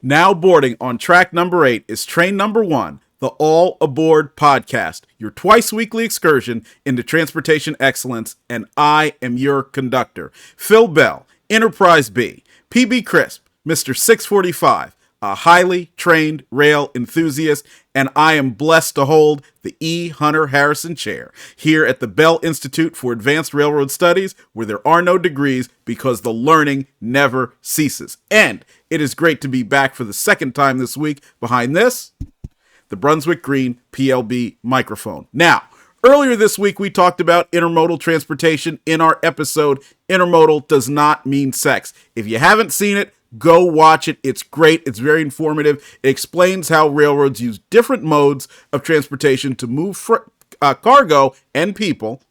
Now boarding on track number 8 is train number 1, the All Aboard podcast, your twice weekly excursion into transportation excellence, and I am your conductor, Phil Bell, Enterprise B, PB Crisp, Mr. 645, a highly trained rail enthusiast, and I am blessed to hold the E. Hunter Harrison Chair here at the Bell Institute for Advanced Railroad Studies, where there are no degrees because the learning never ceases. And it is great to be back for the second time this week behind this, the Brunswick Green PLB microphone. Now, earlier this week, we talked about intermodal transportation in our episode, Intermodal Does Not Mean Sex. If you haven't seen it, go watch it. It's great. It's very informative. It explains how railroads use different modes of transportation to move cargo and people,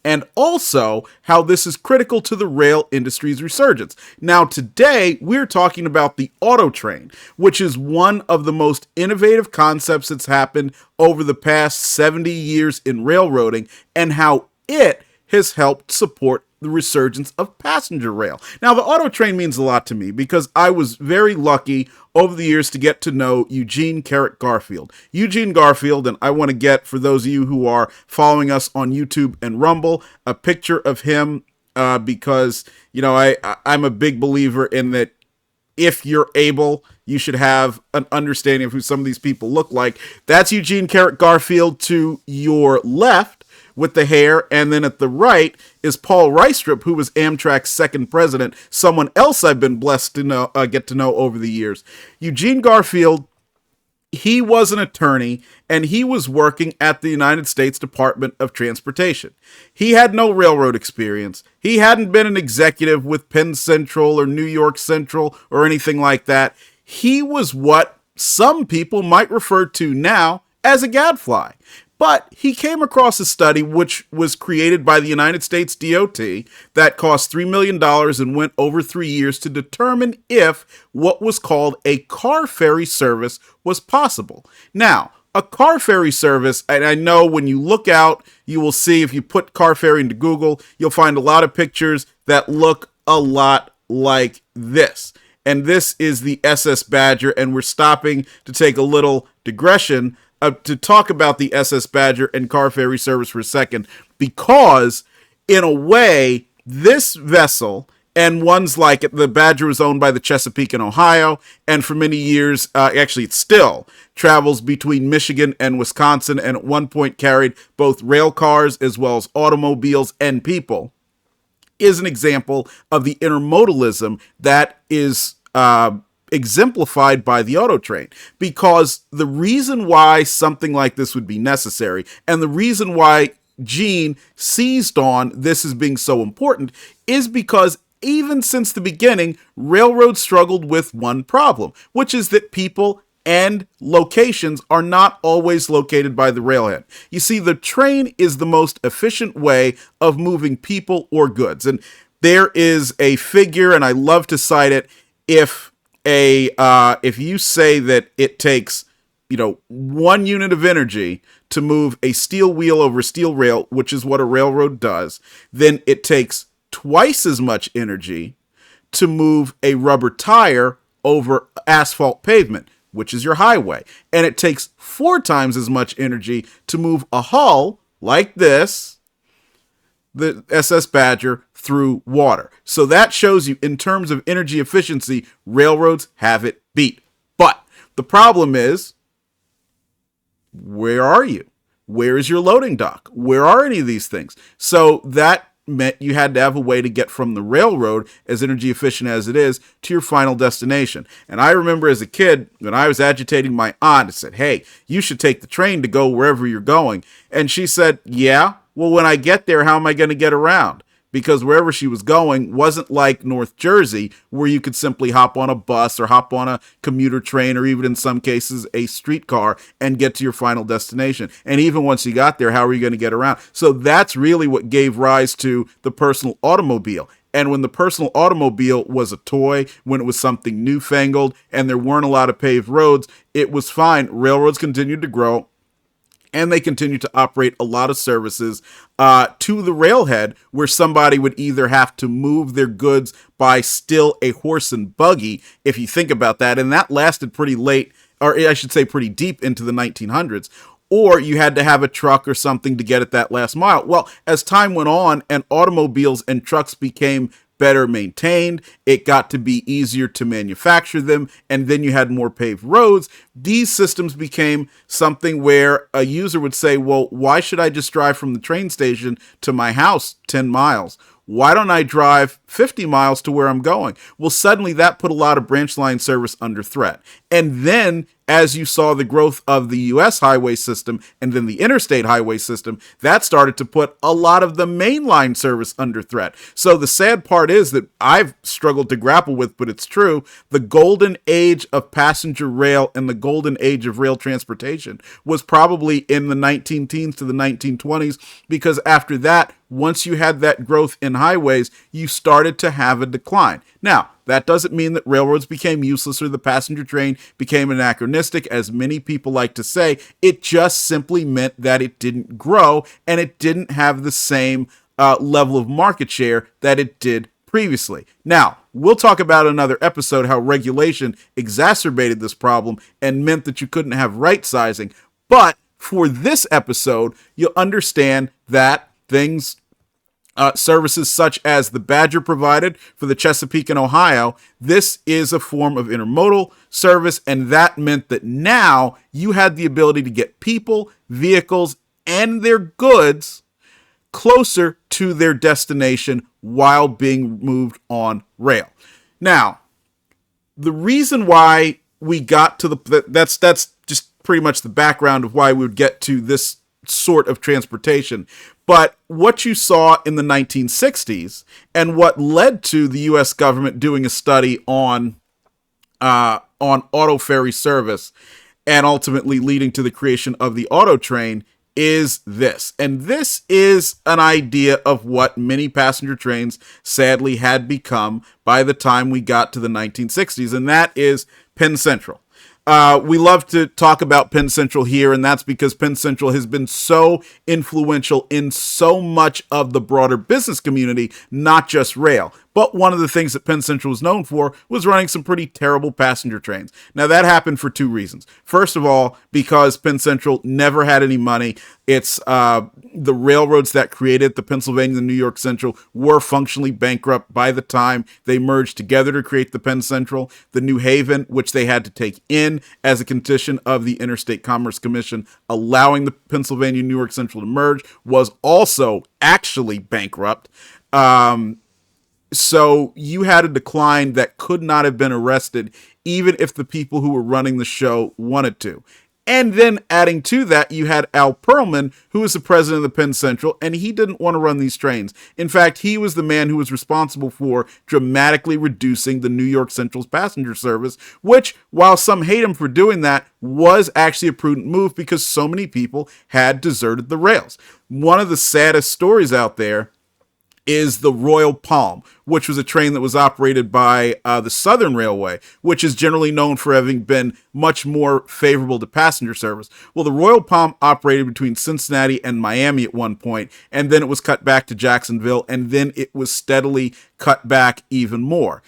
and also how this is critical to the rail industry's resurgence. Now, today, we're talking about the auto train, which is one of the most innovative concepts that's happened over the past 70 years in railroading, and how it has helped support the resurgence of passenger rail. Now, the auto train means a lot to me because I was very lucky over the years to get to know Eugene Carrot Garfield. Eugene Garfield, and I want to get, for those of you who are following us on YouTube and Rumble, a picture of him because, you know, I'm a big believer in that if you're able, you should have an understanding of who some of these people look like. That's Eugene Carrot Garfield to your left, with the hair, and then at the right is Paul Reistrup, who was Amtrak's second president, someone else I've been blessed to get to know over the years. Eugene Garfield, he was an attorney, and he was working at the United States Department of Transportation. He had no railroad experience. He hadn't been an executive with Penn Central or New York Central or anything like that. He was what some people might refer to now as a gadfly. But he came across a study which was created by the United States DOT that cost $3 million and went over 3 years to determine if what was called a car ferry service was possible. Now, a car ferry service, and I know when you look out, you will see if you put car ferry into Google, you'll find a lot of pictures that look a lot like this. And this is the SS Badger, and we're stopping to take a little digression to talk about the SS Badger and car ferry service for a second, because in a way, this vessel and ones like it, the Badger was owned by the Chesapeake in Ohio, and for many years, actually it still travels between Michigan and Wisconsin, and at one point carried both rail cars as well as automobiles and people, is an example of the intermodalism that is exemplified by the auto train. Because the reason why something like this would be necessary, and the reason why Gene seized on this as being so important, is because even since the beginning, railroads struggled with one problem, which is that people and locations are not always located by the railhead. You see, the train is the most efficient way of moving people or goods. And there is a figure, and I love to cite it, if you say that it takes, 1 unit of energy to move a steel wheel over a steel rail, which is what a railroad does, then it takes twice as much energy to move a rubber tire over asphalt pavement, which is your highway. And it takes 4 times as much energy to move a hull like this, the SS Badger, through water. So that shows you, in terms of energy efficiency, railroads have it beat. But the problem is, where are you? Where is your loading dock? Where are any of these things? So that meant you had to have a way to get from the railroad, as energy efficient as it is, to your final destination. And I remember as a kid, when I was agitating my aunt, I said, hey, you should take the train to go wherever you're going. And she said, yeah, well, when I get there, how am I going to get around? Because wherever she was going wasn't like North Jersey, where you could simply hop on a bus or hop on a commuter train, or even in some cases a streetcar, and get to your final destination. And even once you got there, how are you going to get around? So that's really what gave rise to the personal automobile. And when the personal automobile was a toy, when it was something newfangled and there weren't a lot of paved roads, it was fine. Railroads continued to grow. And they continue to operate a lot of services to the railhead, where somebody would either have to move their goods by still a horse and buggy, if you think about that. And that lasted pretty late, or I should say pretty deep into the 1900s. Or you had to have a truck or something to get it that last mile. Well, as time went on and automobiles and trucks became better maintained, it got to be easier to manufacture them, and then you had more paved roads. These systems became something where a user would say, well, why should I just drive from the train station to my house 10 miles? Why don't I drive 50 miles to where I'm going? Well, suddenly that put a lot of branch line service under threat. And then as you saw the growth of the U.S. highway system and then the interstate highway system, that started to put a lot of the mainline service under threat. So the sad part is that I've struggled to grapple with, but it's true, the golden age of passenger rail and the golden age of rail transportation was probably in the 19 teens to the 1920s, because after that, once you had that growth in highways, you started to have a decline. Now, that doesn't mean that railroads became useless or the passenger train became anachronistic, as many people like to say. It just simply meant that it didn't grow and it didn't have the same level of market share that it did previously. Now, we'll talk about another episode how regulation exacerbated this problem and meant that you couldn't have right sizing. But for this episode, you'll understand that things services such as the Badger provided for the Chesapeake and Ohio, this is a form of intermodal service, and that meant that now you had the ability to get people, vehicles, and their goods closer to their destination while being moved on rail. Now, the reason why we got to that's just pretty much the background of why we would get to this sort of transportation. But what you saw in the 1960s and what led to the U.S. government doing a study on auto ferry service and ultimately leading to the creation of the auto train is this. And this is an idea of what many passenger trains sadly had become by the time we got to the 1960s, and that is Penn Central. We love to talk about Penn Central here, and that's because Penn Central has been so influential in so much of the broader business community, not just rail. But one of the things that Penn Central was known for was running some pretty terrible passenger trains. Now, that happened for two reasons. First of all, because Penn Central never had any money. It's the railroads that created the Pennsylvania and New York Central were functionally bankrupt by the time they merged together to create the Penn Central. The New Haven, which they had to take in as a condition of the Interstate Commerce Commission allowing the Pennsylvania and New York Central to merge, was also actually bankrupt. So you had a decline that could not have been arrested, even if the people who were running the show wanted to. And then adding to that, you had Al Pearlman, who was the president of the Penn Central, and he didn't want to run these trains. In fact, he was the man who was responsible for dramatically reducing the New York Central's passenger service, which, while some hate him for doing that, was actually a prudent move because so many people had deserted the rails. One of the saddest stories out there is the Royal Palm, which was a train that was operated by the Southern Railway, which is generally known for having been much more favorable to passenger service. Well, the Royal Palm operated between Cincinnati and Miami at one point, and then it was cut back to Jacksonville, and then it was steadily cut back even more.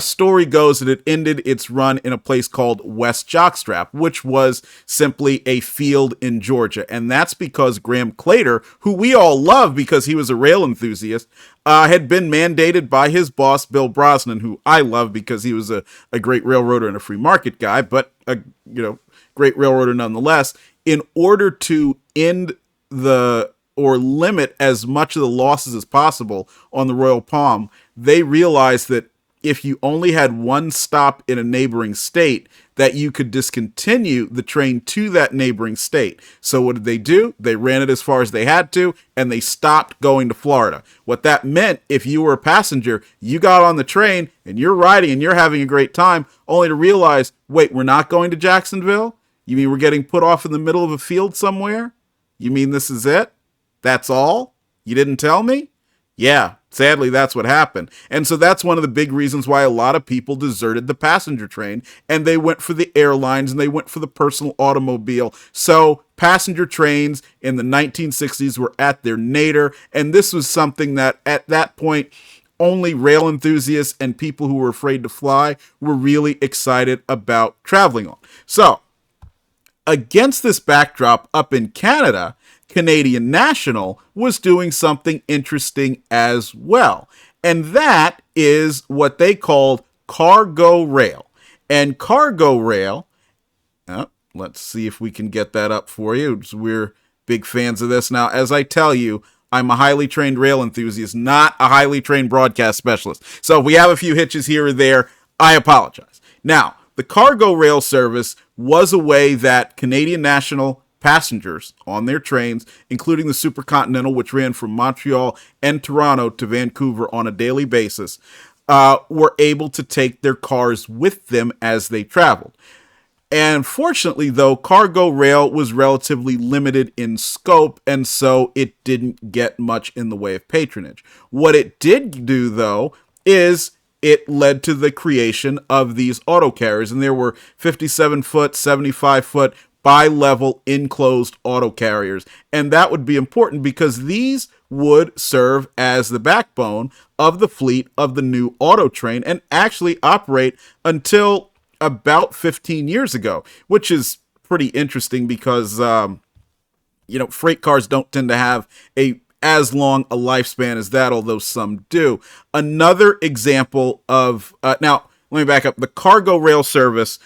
Story goes that it ended its run in a place called West Jockstrap, which was simply a field in Georgia. And that's because Graham Claytor, who we all love because he was a rail enthusiast, had been mandated by his boss, Bill Brosnan, who I love because he was a great railroader and a free market guy, but a great railroader nonetheless, in order to end or limit as much of the losses as possible on the Royal Palm. They realized that if you only had one stop in a neighboring state, that you could discontinue the train to that neighboring state. So what did they do? They ran it as far as they had to, and they stopped going to Florida. What that meant, if you were a passenger, you got on the train, and you're riding, and you're having a great time, only to realize, wait, we're not going to Jacksonville? You mean we're getting put off in the middle of a field somewhere? You mean this is it? That's all? You didn't tell me? Yeah, sadly, that's what happened. And so that's one of the big reasons why a lot of people deserted the passenger train, and they went for the airlines and they went for the personal automobile. So passenger trains in the 1960s were at their nadir, and this was something that at that point only rail enthusiasts and people who were afraid to fly were really excited about traveling on. So, against this backdrop, up in Canada, Canadian National was doing something interesting as well. And that is what they called cargo rail. And cargo rail, let's see if we can get that up for you. We're big fans of this. Now, as I tell you, I'm a highly trained rail enthusiast, not a highly trained broadcast specialist. So if we have a few hitches here or there, I apologize. Now, the cargo rail service was a way that Canadian National passengers on their trains, including the Supercontinental, which ran from Montreal and Toronto to Vancouver on a daily basis, were able to take their cars with them as they traveled. And fortunately, though, cargo rail was relatively limited in scope, and so it didn't get much in the way of patronage. What it did do, though, is it led to the creation of these auto carriers, and there were 57-foot, 75-foot, bi-level enclosed auto carriers. And that would be important because these would serve as the backbone of the fleet of the new auto train and actually operate until about 15 years ago, which is pretty interesting because, freight cars don't tend to have as long a lifespan as that, although some do. Another example of, now, let me back up. The cargo rail service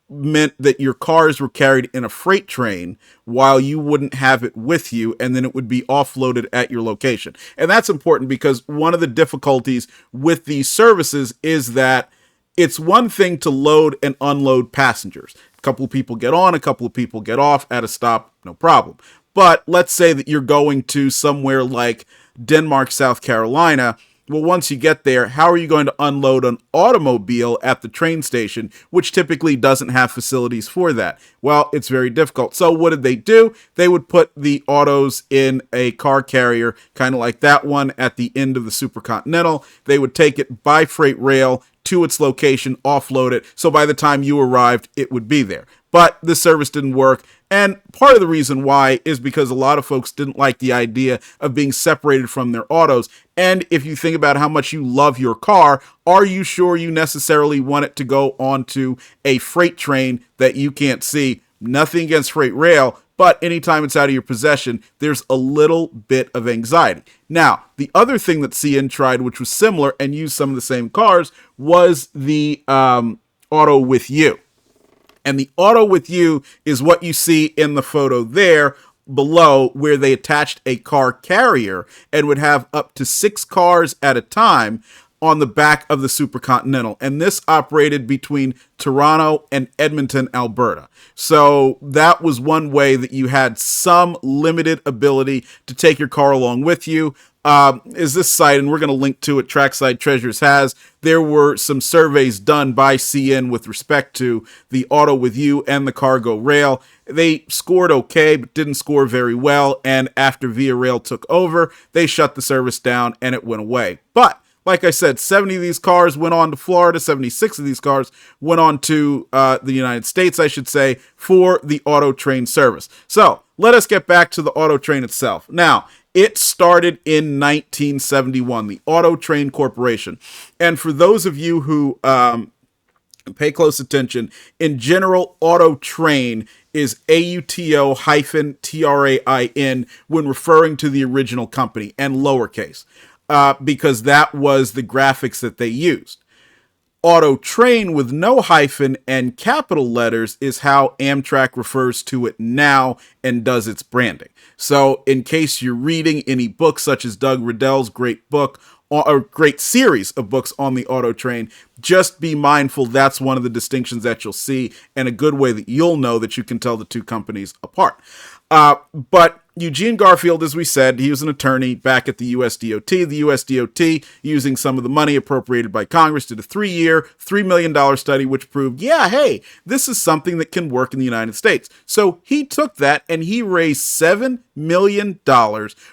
meant that your cars were carried in a freight train while you wouldn't have it with you, and then it would be offloaded at your location. And that's important because one of the difficulties with these services is that it's one thing to load and unload passengers. A couple of people get on, a couple of people get off at a stop, no problem. But let's say that you're going to somewhere like Denmark, South Carolina. Well, once you get there, how are you going to unload an automobile at the train station, which typically doesn't have facilities for that? Well, it's very difficult. So what did they do? They would put the autos in a car carrier, kind of like that one at the end of the Supercontinental. They would take it by freight rail to its location, offload it, so by the time you arrived, it would be there. But the service didn't work, and part of the reason why is because a lot of folks didn't like the idea of being separated from their autos. And if you think about how much you love your car, are you sure you necessarily want it to go onto a freight train that you can't see? Nothing against freight rail, but anytime it's out of your possession, there's a little bit of anxiety. Now, the other thing that CN tried, which was similar and used some of the same cars, was the Auto With You. And the Auto With You is what you see in the photo there below, where they attached a car carrier and would have up to 6 cars at a time on the back of the Supercontinental. And this operated between Toronto and Edmonton, Alberta. So that was one way that you had some limited ability to take your car along with you. Is this site, and we're going to link to it, Trackside Treasures has. There were some surveys done by CN with respect to the Auto With You and the cargo rail. They scored okay, but didn't score very well. And after Via Rail took over, they shut the service down and it went away. But like I said, 70 of these cars went on to Florida, 76 of these cars went on to the United States, I should say, for the auto train service. So let us get back to the auto train itself. Now, it started in 1971, the Auto Train Corporation. And for those of you who pay close attention, in general, auto train is AUTO-TRAIN when referring to the original company, and lowercase. Because that was the graphics that they used. Auto train with no hyphen and capital letters is how Amtrak refers to it now and does its branding. So in case you're reading any books such as Doug Riddell's great book or great series of books on the auto train, just be mindful that's one of the distinctions that you'll see, and a good way that you'll know that you can tell the two companies apart. But Eugene Garfield, as we said, he was an attorney back at the USDOT. The USDOT, using some of the money appropriated by Congress, did a 3-year, $3 million study, which proved, yeah, hey, this is something that can work in the United States. So he took that and he raised $7 million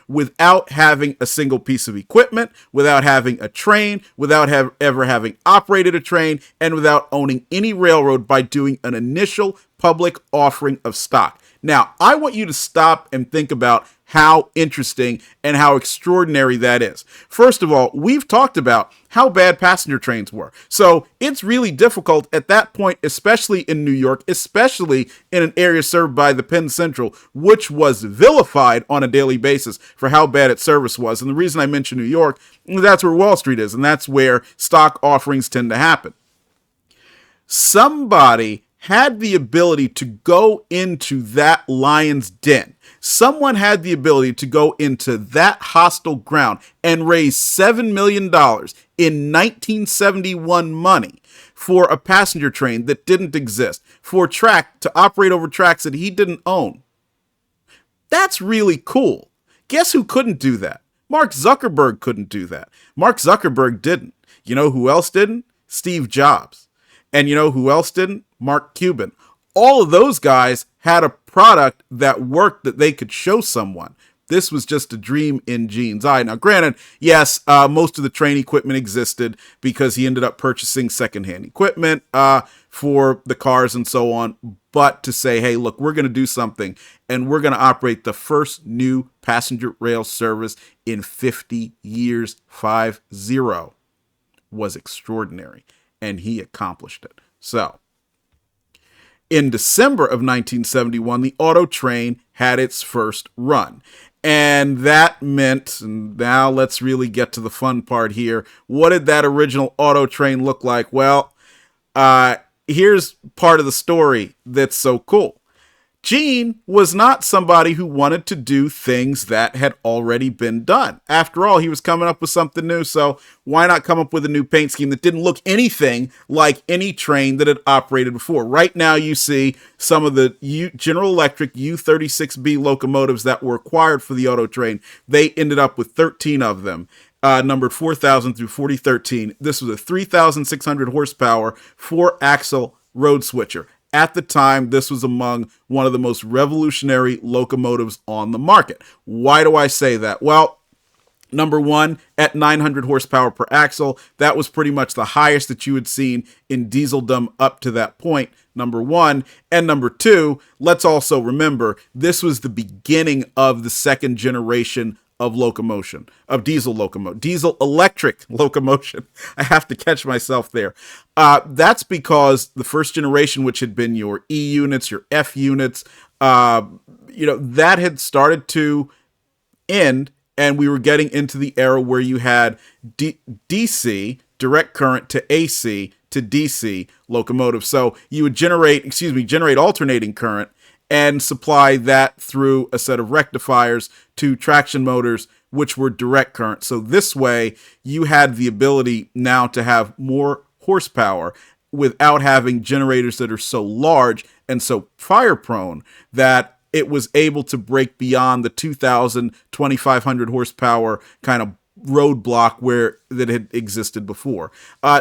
without having a single piece of equipment, without having a train, without ever having operated a train, and without owning any railroad, by doing an initial public offering of stock. Now, I want you to stop and think about how interesting and how extraordinary that is. First of all, we've talked about how bad passenger trains were. So it's really difficult at that point, especially in New York, especially in an area served by the Penn Central, which was vilified on a daily basis for how bad its service was. And the reason I mention New York, that's where Wall Street is, and that's where stock offerings tend to happen. Somebody had the ability to go into that lion's den. Someone had the ability to go into that hostile ground and raise $7 million in 1971 money for a passenger train that didn't exist, for a track to operate over tracks that he didn't own. That's really cool. Guess who couldn't do that? Mark Zuckerberg couldn't do that. Mark Zuckerberg didn't. You know who else didn't? Steve Jobs. And you know who else didn't? Mark Cuban. All of those guys had a product that worked that they could show someone. This was just a dream in Gene's eye. Now, granted, yes, most of the train equipment existed because he ended up purchasing secondhand equipment for the cars and so on. But to say, hey, look, we're going to do something and we're going to operate the first new passenger rail service in 50 years, 50, was extraordinary. And he accomplished it. So, in December of 1971, the auto train had its first run. And that meant, and now let's really get to the fun part here. What did that original auto train look like? Well, here's part of the story that's so cool. Gene was not somebody who wanted to do things that had already been done. After all, he was coming up with something new, so why not come up with a new paint scheme that didn't look anything like any train that had operated before? Right now, you see some of the General Electric U-36B locomotives that were acquired for the auto train. They ended up with 13 of them. Numbered 4,000 through 4013. This was a 3,600 horsepower, 4-axle road switcher. At the time, this was among one of the most revolutionary locomotives on the market. Why do I say that? Well, number one, at 900 horsepower per axle, that was pretty much the highest that you had seen in dieseldom up to that point, number one. And number two, let's also remember, this was the beginning of the second generation of locomotion, of diesel electric locomotion. I have to catch myself there. That's because the first generation, which had been your E units, your F units, that had started to end, and we were getting into the era where you had DC, direct current, to AC to DC locomotives. So you would generate alternating current and supply that through a set of rectifiers to traction motors, which were direct current. So this way, you had the ability now to have more horsepower without having generators that are so large and so fire prone that it was able to break beyond the 2,000, 2,500 horsepower kind of roadblock that had existed before.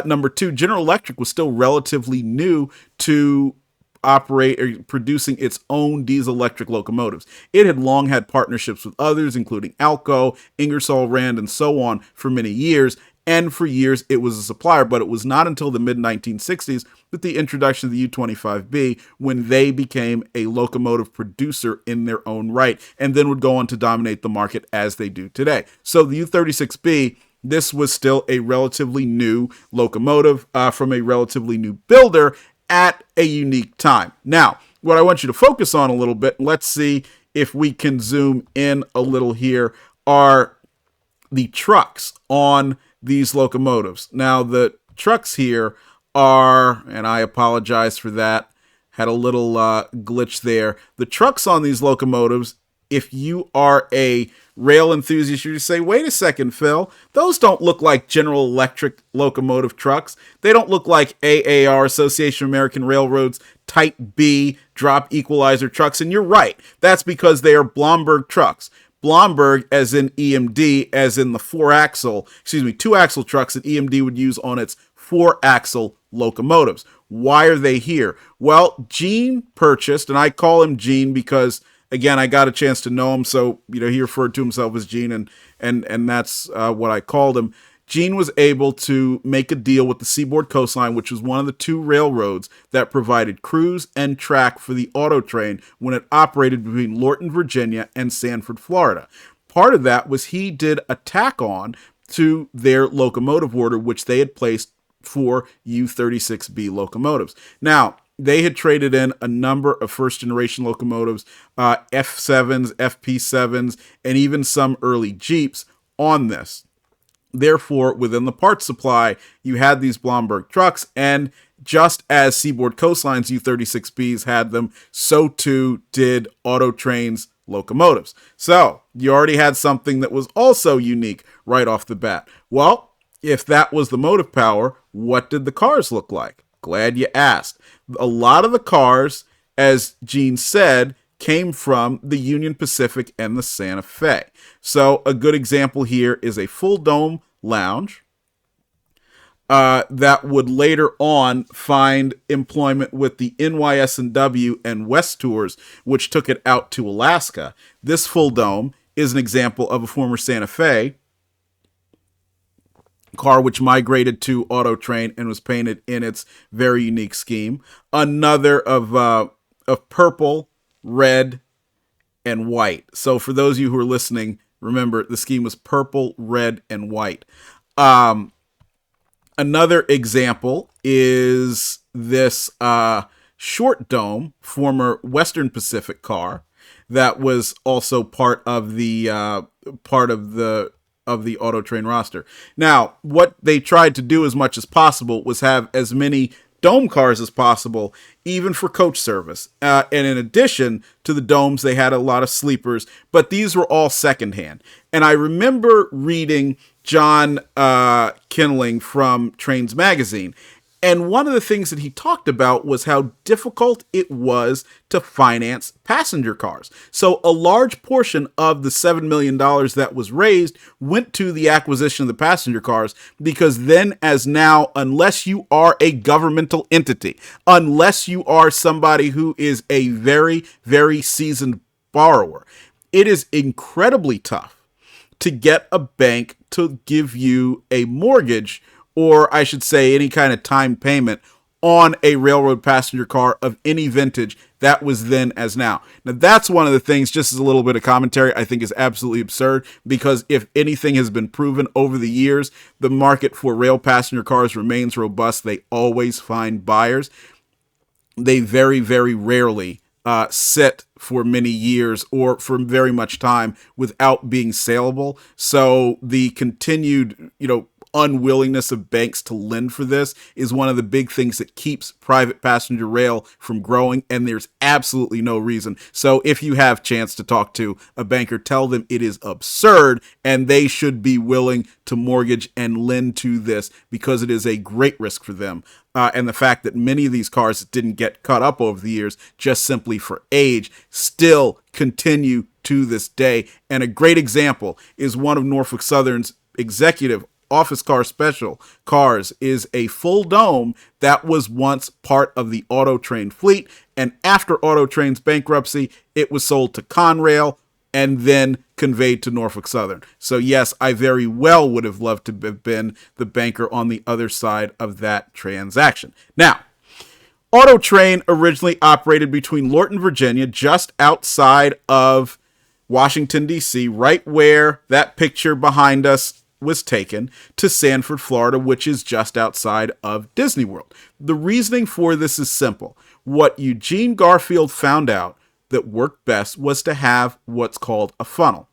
Number two, General Electric was still relatively new to operate or producing its own diesel electric locomotives. It had long had partnerships with others, including Alco, Ingersoll Rand, and so on for many years. And for years, it was a supplier, but it was not until the mid-1960s with the introduction of the U-25B when they became a locomotive producer in their own right, and then would go on to dominate the market as they do today. So the U-36B, this was still a relatively new locomotive from a relatively new builder at a unique time. Now, what I want you to focus on a little bit, let's see if we can zoom in a little here, are the trucks on these locomotives. Now, the trucks here are, and I apologize for that, had a little glitch there. The trucks on these locomotives, if you are a rail enthusiast, you say, wait a second, Phil, those don't look like General Electric locomotive trucks. They don't look like AAR, Association of American Railroads, Type B drop equalizer trucks. And you're right. That's because they are Blomberg trucks. Blomberg, as in EMD, as in the two-axle trucks that EMD would use on its 4-axle locomotives. Why are they here? Well, Gene purchased, and I call him Gene because, again, I got a chance to know him, so he referred to himself as Gene, and that's what I called him. Gene was able to make a deal with the Seaboard Coast Line, which was one of the two railroads that provided crews and track for the auto train when it operated between Lorton, Virginia and Sanford, Florida. Part of that was he did a tack on to their locomotive order, which they had placed for U-36B locomotives. Now, they had traded in a number of first-generation locomotives, F7s, FP7s, and even some early Jeeps on this. Therefore, within the parts supply, you had these Blomberg trucks, and just as Seaboard Coastline's U-36Bs had them, so too did Auto Train's locomotives. So, you already had something that was also unique right off the bat. Well, if that was the motive power, what did the cars look like? Glad you asked. A lot of the cars, as Gene said, came from the Union Pacific and the Santa Fe. So a good example here is a full dome lounge that would later on find employment with the NYS&W and West Tours, which took it out to Alaska. This full dome is an example of a former Santa Fe car which migrated to Auto Train and was painted in its very unique scheme. Another of purple, red, and white. So for those of you who are listening, remember the scheme was purple, red, and white. Another example is this short dome, former Western Pacific car that was also part of the Auto Train roster. Now, what they tried to do as much as possible was have as many dome cars as possible, even for coach service. And in addition to the domes, they had a lot of sleepers, but these were all secondhand. And I remember reading John Kinling from Trains Magazine, and one of the things that he talked about was how difficult it was to finance passenger cars. So a large portion of the $7 million that was raised went to the acquisition of the passenger cars, because then as now, unless you are a governmental entity, unless you are somebody who is a very, very seasoned borrower, it is incredibly tough to get a bank to give you a mortgage, or I should say any kind of time payment on a railroad passenger car of any vintage that was then as now. Now, that's one of the things, just as a little bit of commentary, I think is absolutely absurd, because if anything has been proven over the years, the market for rail passenger cars remains robust. They always find buyers. They very, very rarely sit for many years or for very much time without being saleable. So the continued, unwillingness of banks to lend for this is one of the big things that keeps private passenger rail from growing, and there's absolutely no reason. So if you have chance to talk to a banker, tell them it is absurd and they should be willing to mortgage and lend to this, because it is a great risk for them. And the fact that many of these cars that didn't get cut up over the years just simply for age still continue to this day. And a great example is one of Norfolk Southern's executive office car special cars is a full dome that was once part of the Auto Train fleet, and after Auto Train's bankruptcy, it was sold to Conrail and then conveyed to Norfolk Southern. So yes, I very well would have loved to have been the banker on the other side of that transaction. Now, Auto Train originally operated between Lorton, Virginia, just outside of Washington, D.C., right where that picture behind us was taken, to Sanford, Florida, which is just outside of Disney World. The reasoning for this is simple. What Eugene Garfield found out that worked best was to have what's called a funnel.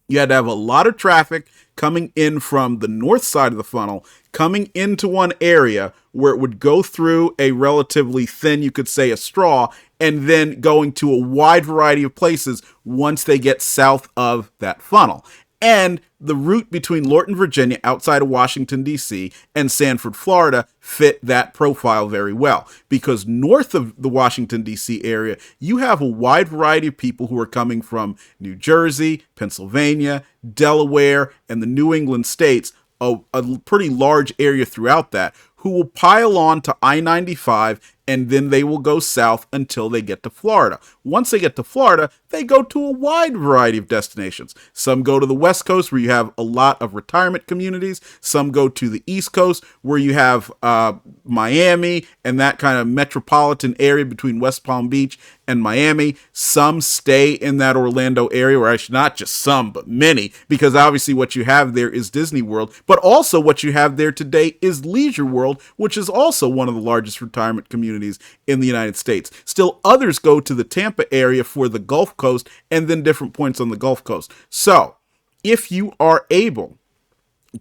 You had to have a lot of traffic coming in from the north side of the funnel, coming into one area where it would go through a relatively thin, you could say a straw, and then going to a wide variety of places once they get south of that funnel. And the route between Lorton, Virginia, outside of Washington, D.C., and Sanford, Florida, fit that profile very well. Because north of the Washington, D.C. area, you have a wide variety of people who are coming from New Jersey, Pennsylvania, Delaware, and the New England states, a pretty large area throughout that, who will pile on to I-95, and then they will go south until they get to Florida. Once they get to Florida, they go to a wide variety of destinations. Some go to the West Coast, where you have a lot of retirement communities. Some go to the East Coast, where you have Miami and that kind of metropolitan area between West Palm Beach and Miami. Some stay in that Orlando area, or actually not just some, but many, because obviously what you have there is Disney World, but also what you have there today is Leisure World, which is also one of the largest retirement communities in the United States. Still, others go to the Tampa area for the Gulf Coast and then different points on the Gulf Coast. So, if you are able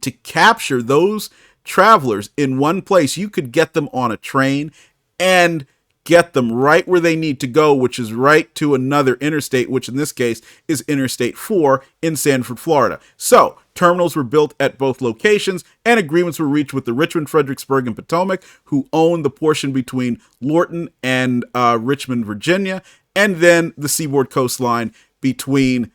to capture those travelers in one place, you could get them on a train and get them right where they need to go, which is right to another interstate, which in this case is Interstate 4 in Sanford, Florida. So, terminals were built at both locations, and agreements were reached with the Richmond, Fredericksburg, and Potomac, who owned the portion between Lorton and Richmond, Virginia, and then the seaboard coastline between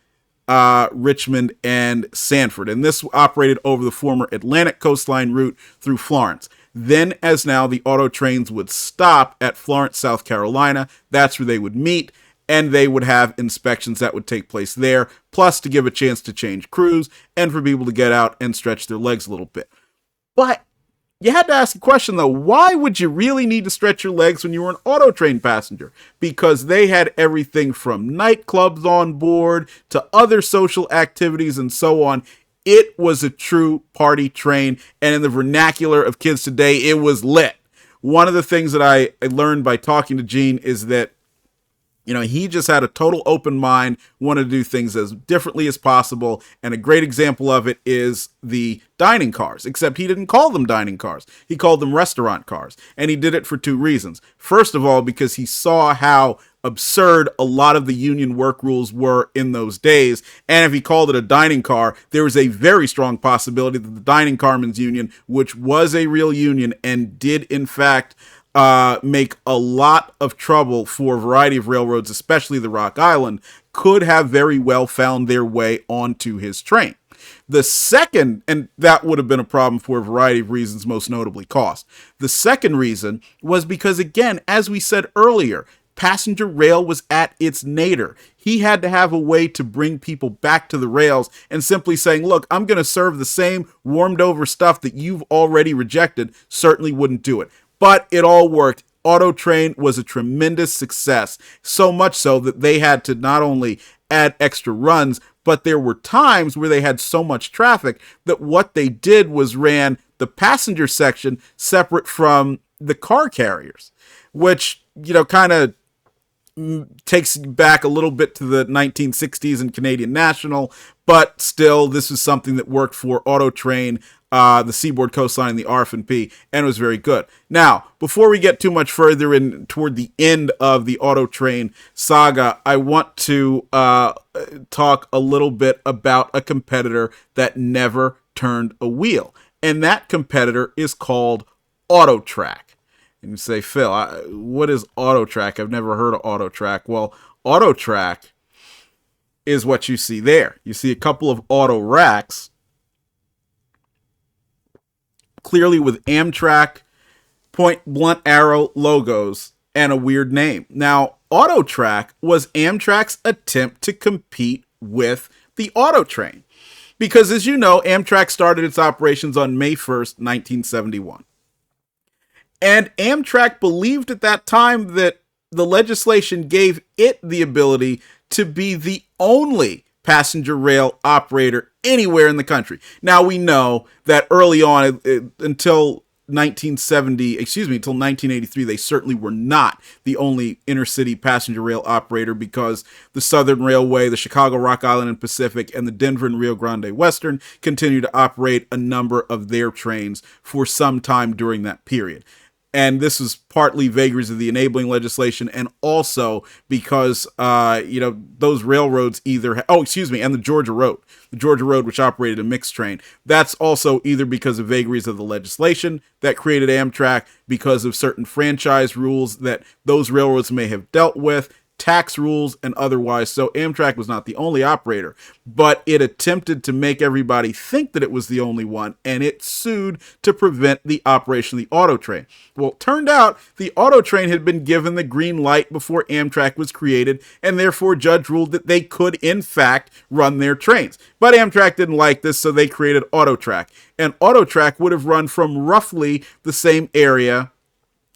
Richmond and Sanford. And this operated over the former Atlantic coastline route through Florence. Then, as now, the auto trains would stop at Florence, South Carolina. That's where they would meet, and they would have inspections that would take place there, plus to give a chance to change crews and for people to get out and stretch their legs a little bit. But you had to ask the question, though, why would you really need to stretch your legs when you were an auto train passenger? Because they had everything from nightclubs on board to other social activities and so on. It was a true party train, and in the vernacular of kids today, it was lit. One of the things that I learned by talking to Gene is that, you know, he just had a total open mind, wanted to do things as differently as possible, and a great example of it is the dining cars, except he didn't call them dining cars. He called them restaurant cars, and he did it for two reasons. First of all, because he saw how absurd a lot of the union work rules were in those days, and if he called it a dining car, there was a very strong possibility that the Dining Carmen's Union, which was a real union and did in fact make a lot of trouble for a variety of railroads, especially the Rock Island, could have very well found their way onto his train. The second, and that would have been a problem for a variety of reasons, most notably cost. The second reason was because, again, as we said earlier, passenger rail was at its nadir. He had to have a way to bring people back to the rails, and simply saying, look, I'm going to serve the same warmed over stuff that you've already rejected certainly wouldn't do it. But it all worked. Auto Train was a tremendous success, so much so that they had to not only add extra runs, but there were times where they had so much traffic that what they did was ran the passenger section separate from the car carriers, which, you know, kind of takes back a little bit to the 1960s and Canadian National, but still, this is something that worked for Auto Train, the Seaboard Coastline, the RF&P, and it was very good. Now, before we get too much further in toward the end of the Auto Train saga, I want to talk a little bit about a competitor that never turned a wheel, and that competitor is called Autotrack. And you say, Phil, what is Autotrack? I've never heard of Autotrack. Well, Autotrack is what you see there. You see a couple of auto racks, clearly with Amtrak, point blunt arrow logos, and a weird name. Now, Autotrack was Amtrak's attempt to compete with the Auto Train. Because, as you know, Amtrak started its operations on May 1st, 1971. And Amtrak believed at that time that the legislation gave it the ability to be the only passenger rail operator anywhere in the country. Now, we know that early on, until 1983, they certainly were not the only intercity passenger rail operator, because the Southern Railway, the Chicago, Rock Island and Pacific, and the Denver and Rio Grande Western continued to operate a number of their trains for some time during that period. And this is partly vagaries of the enabling legislation, and also because, those railroads either, and the Georgia Road, which operated a mixed train. That's also either because of vagaries of the legislation that created Amtrak, because of certain franchise rules that those railroads may have dealt with, tax rules and otherwise. So Amtrak was not the only operator, but it attempted to make everybody think that it was the only one, and it sued to prevent the operation of the auto train. Well, it turned out the auto train had been given the green light before Amtrak was created, and therefore judge ruled that they could in fact run their trains. But Amtrak didn't like this, so they created AutoTrack. And AutoTrack would have run from roughly the same area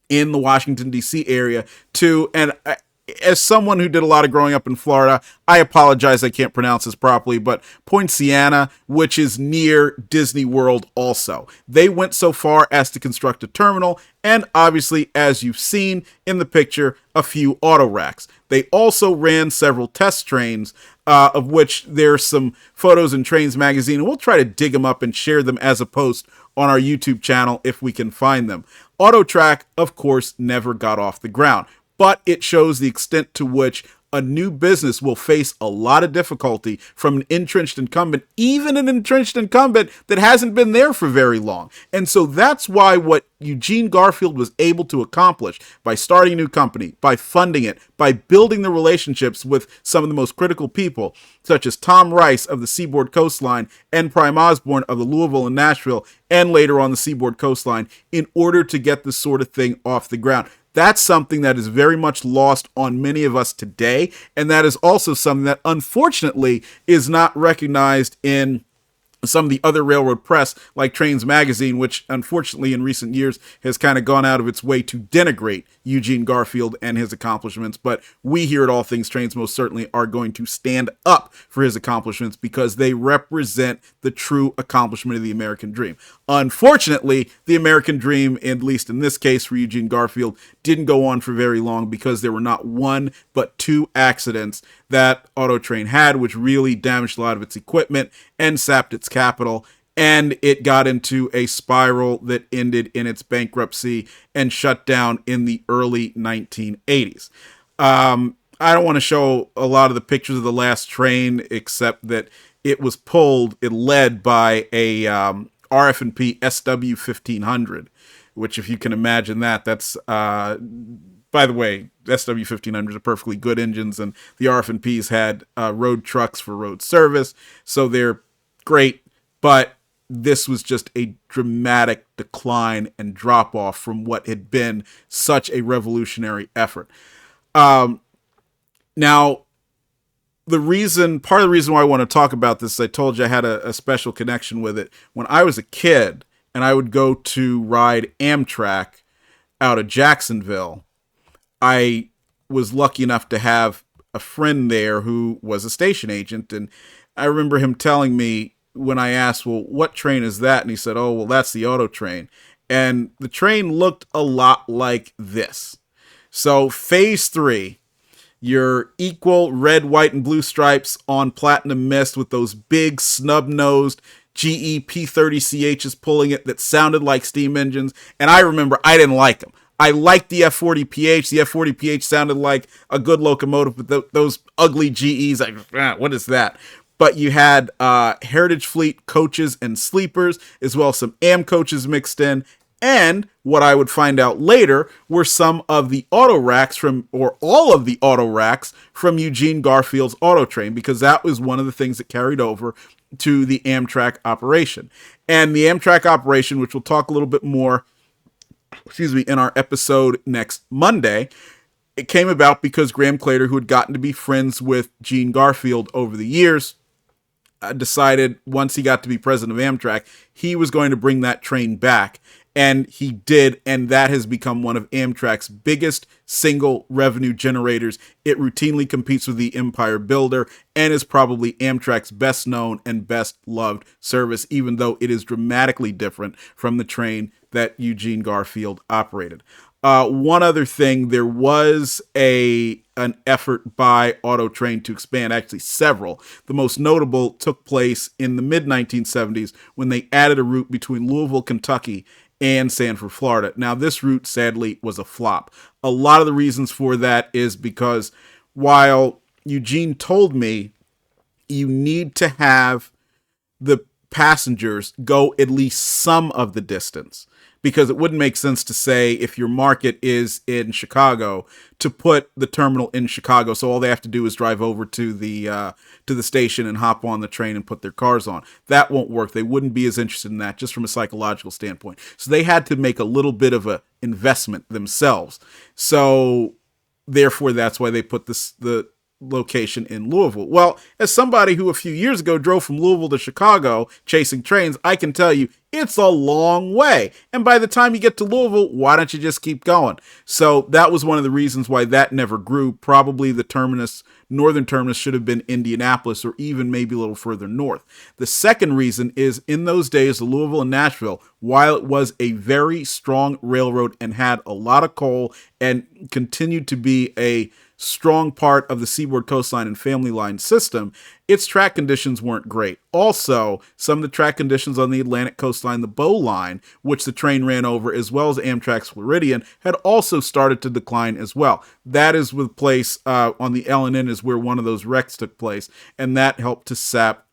in the Washington, D.C. area to, and as someone who did a lot of growing up in Florida, I apologize, I can't pronounce this properly, but Poinciana, which is near Disney World also. They went so far as to construct a terminal, and obviously, as you've seen in the picture, a few auto racks. They also ran several test trains, of which there's some photos in Trains Magazine, and we'll try to dig them up and share them as a post on our YouTube channel if we can find them. AutoTrack, of course, never got off the ground, but it shows the extent to which a new business will face a lot of difficulty from an entrenched incumbent, even an entrenched incumbent that hasn't been there for very long. And so that's why what Eugene Garfield was able to accomplish by starting a new company, by funding it, by building the relationships with some of the most critical people, such as Tom Rice of the Seaboard Coastline and Prime Osborne of the Louisville and Nashville, and later on the Seaboard Coastline, in order to get this sort of thing off the ground. That's something that is very much lost on many of us today, and that is also something that unfortunately is not recognized in some of the other railroad press, like Trains Magazine, which unfortunately in recent years has kind of gone out of its way to denigrate Eugene Garfield and his accomplishments. But we here at All Things Trains most certainly are going to stand up for his accomplishments because they represent the true accomplishment of the American dream. Unfortunately, the American dream, at least in this case for Eugene Garfield, didn't go on for very long because there were not one but two accidents that Autotrain had, which really damaged a lot of its equipment and sapped its capital, and it got into a spiral that ended in its bankruptcy and shut down in the early 1980s. I don't want to show a lot of the pictures of the last train, except that it was led by a RF&P SW 1500, which, if you can imagine that's by the way, SW 1500s are perfectly good engines, and the RF&Ps had road trucks for road service, so they're great, but this was just a dramatic decline and drop off from what had been such a revolutionary effort. Now, part of the reason why I want to talk about this, I told you I had a special connection with it. When I was a kid and I would go to ride Amtrak out of Jacksonville, I was lucky enough to have a friend there who was a station agent, and I remember him telling me when I asked, well, what train is that? And he said, oh, well, that's the auto train. And the train looked a lot like this. So phase 3, your equal red, white, and blue stripes on platinum mist with those big snub-nosed GE P30CHs pulling it that sounded like steam engines. And I remember I didn't like them. I liked the F40PH. The F40PH sounded like a good locomotive, but those ugly GEs, what is that? But you had Heritage Fleet coaches and sleepers, as well as some AM coaches mixed in. And what I would find out later were some of the auto racks or all of the auto racks from Eugene Garfield's auto train, because that was one of the things that carried over to the Amtrak operation. And the Amtrak operation, which we'll talk a little bit more in our episode next Monday, it came about because Graham Claytor, who had gotten to be friends with Gene Garfield over the years, decided once he got to be president of Amtrak, he was going to bring that train back. And he did, and that has become one of Amtrak's biggest single revenue generators. It routinely competes with the Empire Builder and is probably Amtrak's best known and best loved service, even though it is dramatically different from the train that Eugene Garfield operated. One other thing, there was an effort by Autotrain to expand, actually several. The most notable took place in the mid-1970s when they added a route between Louisville, Kentucky and Sanford, Florida. Now, this route, sadly, was a flop. A lot of the reasons for that is because while Eugene told me you need to have the passengers go at least some of the distance, because it wouldn't make sense to say if your market is in Chicago to put the terminal in Chicago, so all they have to do is drive over to the station and hop on the train and put their cars on. That won't work. They wouldn't be as interested in that just from a psychological standpoint. So they had to make a little bit of a investment themselves. So therefore, that's why they put the location in Louisville. Well, as somebody who a few years ago drove from Louisville to Chicago chasing trains, I can tell you it's a long way. And by the time you get to Louisville, why don't you just keep going? So that was one of the reasons why that never grew. Probably the northern terminus should have been Indianapolis or even maybe a little further north. The second reason is in those days, the Louisville and Nashville, while it was a very strong railroad and had a lot of coal and continued to be a strong part of the Seaboard Coastline and Family Line system, its track conditions weren't great. Also, some of the track conditions on the Atlantic Coastline, the Bow Line, which the train ran over, as well as Amtrak's Floridian, had also started to decline as well. That is the place on the L&N is where one of those wrecks took place, and that helped to sap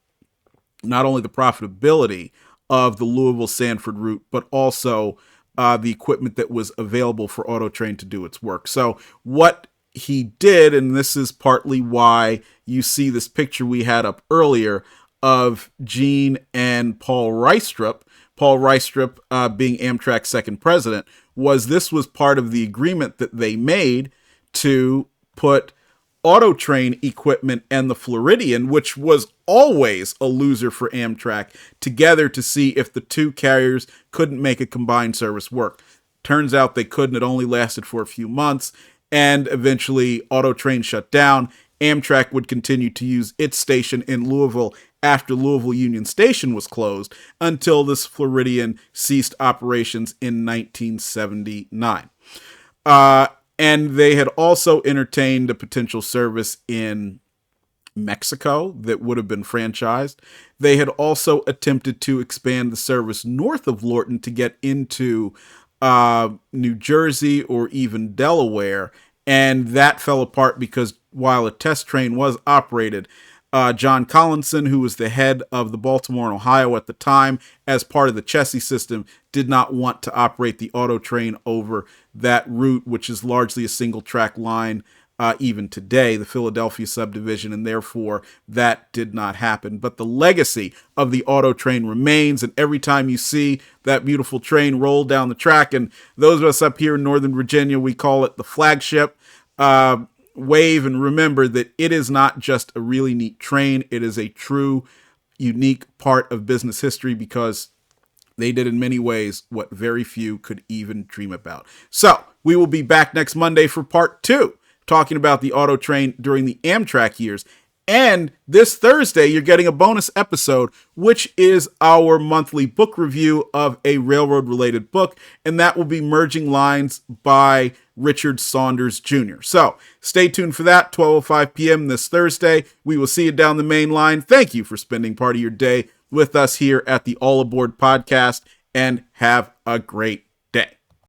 not only the profitability of the Louisville-Sanford route, but also the equipment that was available for AutoTrain to do its work. So what he did, and this is partly why you see this picture we had up earlier of Gene and Paul Reistrup being Amtrak's second president, this was part of the agreement that they made to put AutoTrain equipment and the Floridian, which was always a loser for Amtrak, together to see if the two carriers couldn't make a combined service work. Turns out they couldn't. It only lasted for a few months. And eventually, AutoTrain shut down. Amtrak would continue to use its station in Louisville after Louisville Union Station was closed until this Floridian ceased operations in 1979. And they had also entertained a potential service in Mexico that would have been franchised. They had also attempted to expand the service north of Lorton to get into New Jersey or even Delaware, and that fell apart because while a test train was operated, John Collinson, who was the head of the Baltimore and Ohio at the time, as part of the Chessie system, did not want to operate the auto train over that route, which is largely a single track line even today, the Philadelphia subdivision, and therefore that did not happen. But the legacy of the auto train remains, and every time you see that beautiful train roll down the track, and those of us up here in Northern Virginia, we call it the flagship, wave and remember that it is not just a really neat train. It is a true, unique part of business history because they did in many ways what very few could even dream about. So we will be back next Monday for part 2, talking about the auto train during the Amtrak years. And this Thursday, you're getting a bonus episode, which is our monthly book review of a railroad-related book, and that will be Merging Lines by Richard Saunders Jr. So stay tuned for that, 12:05 p.m. this Thursday. We will see you down the main line. Thank you for spending part of your day with us here at the All Aboard podcast, and have a great